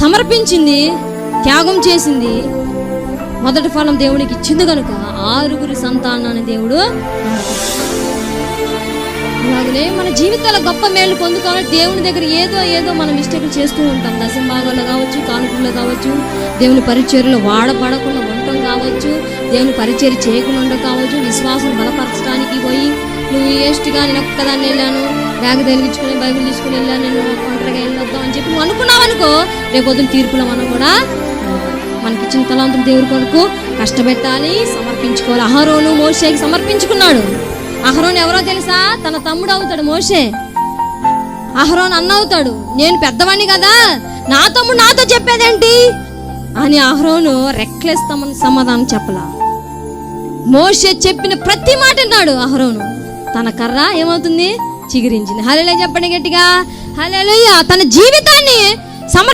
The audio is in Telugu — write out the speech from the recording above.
సమర్పించింది, త్యాగం చేసింది, మొదటి ఫలం దేవునికి ఇచ్చింది కనుక 6 సంతానాన్ని దేవుడు. అలాగనే మన జీవితాల గొప్ప మేలు పొందుకోవాలి. దేవుని దగ్గర ఏదో మనం మిస్టేక్లు చేస్తూ ఉంటాం. దశంభాగాల్లో కావచ్చు, కానుకల్లో కావచ్చు, దేవుని పరిచర్యలో వాడబడకుండా ఉండటం కావచ్చు, దేవుని పరిచర్య చేయకుండా ఉండడం కావచ్చు, విశ్వాసం బలపరచడానికి పోయి నువ్వు వేస్ట్గా నేను ఒక్కదాన్ని వెళ్ళాను, బ్యాగ్ తగిలించుకుని బైబిల్ తీసుకుని వెళ్ళాను, నేను ఒంటరిగా వెళ్ళొద్దాం అని చెప్పి నువ్వు అనుకున్నావు అనుకో, రేపొద్దున తీర్పులో మనం కూడా మనకిచ్చిన తలాంతులు దేవుడి కొరకు కష్టపెట్టాలి, సమర్పించుకోవాలి. అహరోను మోషేకి సమర్పించుకున్నాడు. అహరోను ఎవరో తెలుసా? తన తమ్ముడు అవుతాడు మోషే. అహరోను అన్న అవుతాడు. నేను పెద్దవాణ్ణి కదా, నా తమ్ముడు నాతో చెప్పేదేంటి అని అహరోను రెక్లెస్ సమాధానం చెప్పలా. మోషే చెప్పిన ప్రతి మాట విన్నాడు అహరోను. తన కర్ర ఏమవుతుంది? చిగురించింది. హల్లెలూయా చెప్పండి గట్టిగా, హల్లెలూయా. తన జీవితాన్ని